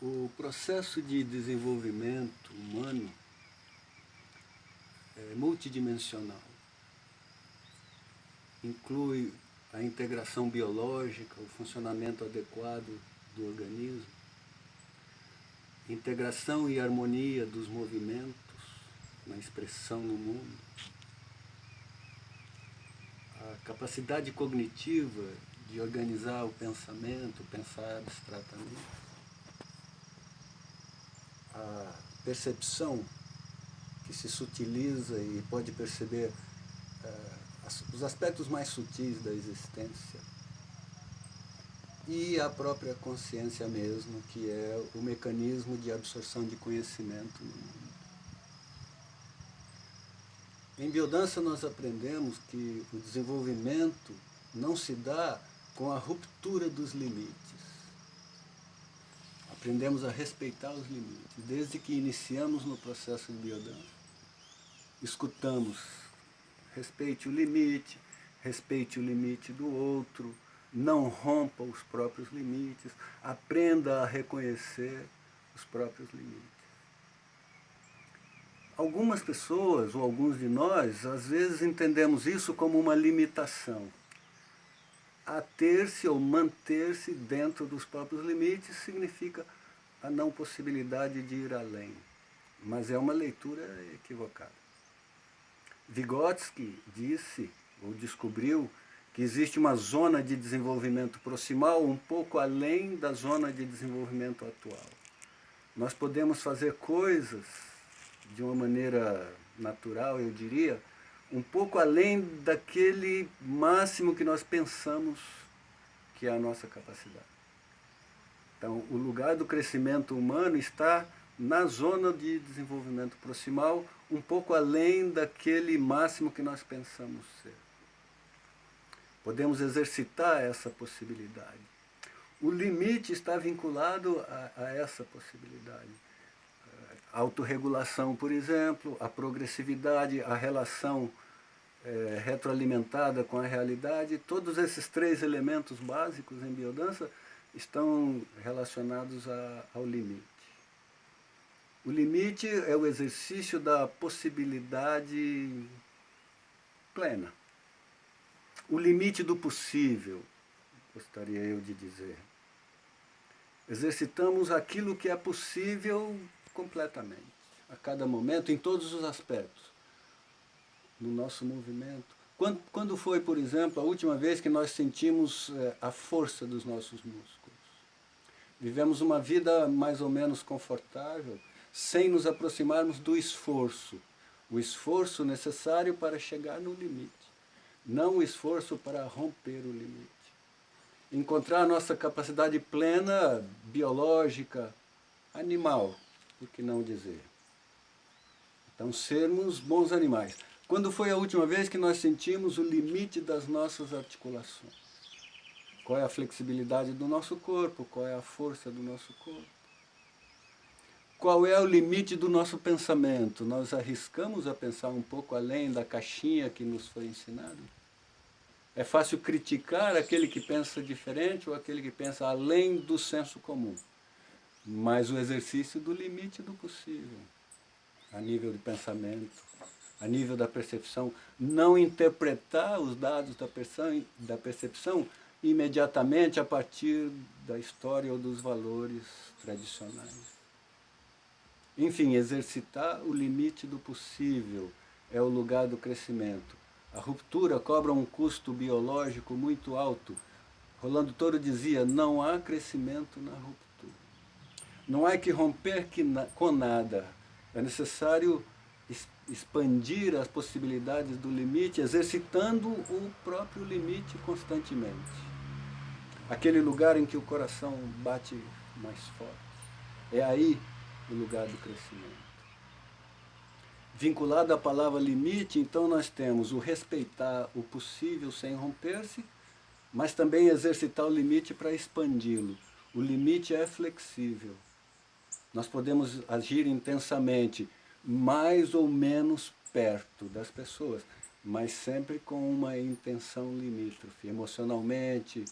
O processo de desenvolvimento humano é multidimensional. Inclui a integração biológica, o funcionamento adequado do organismo, integração e harmonia dos movimentos na expressão no mundo, a capacidade cognitiva de organizar o pensamento, pensar abstratamente, a percepção que se sutiliza e pode perceber os aspectos mais sutis da existência, e a própria consciência mesmo, que é o mecanismo de absorção de conhecimento no mundo. Em biodança nós aprendemos que o desenvolvimento não se dá com a ruptura dos limites. Aprendemos a respeitar os limites. Desde que iniciamos no processo de biodança, escutamos: respeite o limite do outro, não rompa os próprios limites, aprenda a reconhecer os próprios limites. Algumas pessoas, ou alguns de nós, às vezes entendemos isso como uma limitação. Ater-se ou manter-se dentro dos próprios limites significa a não possibilidade de ir além. Mas é uma leitura equivocada. Vygotsky disse, ou descobriu, que existe uma zona de desenvolvimento proximal um pouco além da zona de desenvolvimento atual. Nós podemos fazer coisas de uma maneira natural, eu diria, um pouco além daquele máximo que nós pensamos que é a nossa capacidade. Então, o lugar do crescimento humano está na zona de desenvolvimento proximal, um pouco além daquele máximo que nós pensamos ser. Podemos exercitar essa possibilidade. O limite está vinculado a essa possibilidade. A autorregulação, por exemplo, a progressividade, a relação retroalimentada com a realidade, todos esses três elementos básicos em biodança estão relacionados ao limite. O limite é o exercício da possibilidade plena. O limite do possível, gostaria eu de dizer. Exercitamos aquilo que é possível completamente, a cada momento, em todos os aspectos, no nosso movimento. Quando foi, por exemplo, a última vez que nós sentimos a força dos nossos músculos? Vivemos uma vida mais ou menos confortável, sem nos aproximarmos do esforço. O esforço necessário para chegar no limite, não o esforço para romper o limite. Encontrar a nossa capacidade plena, biológica, animal, por que não dizer? Então, sermos bons animais. Quando foi a última vez que nós sentimos o limite das nossas articulações? Qual é a flexibilidade do nosso corpo? Qual é a força do nosso corpo? Qual é o limite do nosso pensamento? Nós arriscamos a pensar um pouco além da caixinha que nos foi ensinada? É fácil criticar aquele que pensa diferente ou aquele que pensa além do senso comum. Mas o exercício do limite do possível, a nível de pensamento, a nível da percepção, não interpretar os dados da percepção imediatamente a partir da história ou dos valores tradicionais. Enfim, exercitar o limite do possível é o lugar do crescimento. A ruptura cobra um custo biológico muito alto. Rolando Toro dizia: não há crescimento na ruptura. Não há que romper com nada. É necessário expandir as possibilidades do limite, exercitando o próprio limite constantemente. Aquele lugar em que o coração bate mais forte. É aí o lugar do crescimento. Vinculado à palavra limite, então nós temos o respeitar o possível sem romper-se, mas também exercitar o limite para expandi-lo. O limite é flexível. Nós podemos agir intensamente, mais ou menos perto das pessoas, mas sempre com uma intenção limítrofe, emocionalmente,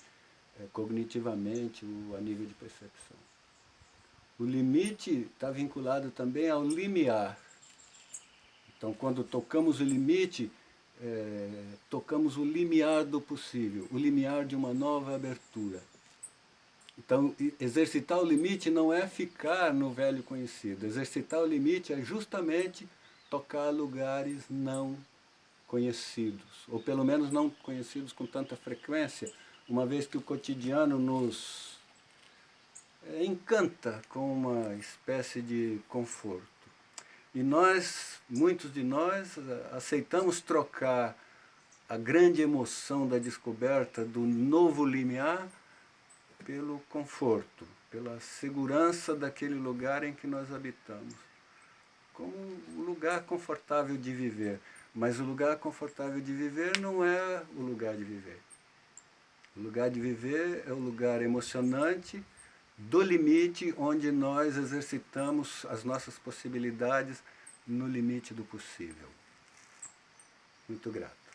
cognitivamente, a nível de percepção. O limite está vinculado também ao limiar. Então, quando tocamos o limite, tocamos o limiar do possível, o limiar de uma nova abertura. Então, exercitar o limite não é ficar no velho conhecido. Exercitar o limite é justamente tocar lugares não conhecidos, ou pelo menos não conhecidos com tanta frequência, uma vez que o cotidiano nos encanta com uma espécie de conforto. E nós, muitos de nós, aceitamos trocar a grande emoção da descoberta do novo limiar pelo conforto, pela segurança daquele lugar em que nós habitamos, como um lugar confortável de viver. Mas o lugar confortável de viver não é o lugar de viver. O lugar de viver é o lugar emocionante do limite, onde nós exercitamos as nossas possibilidades no limite do possível. Muito grato.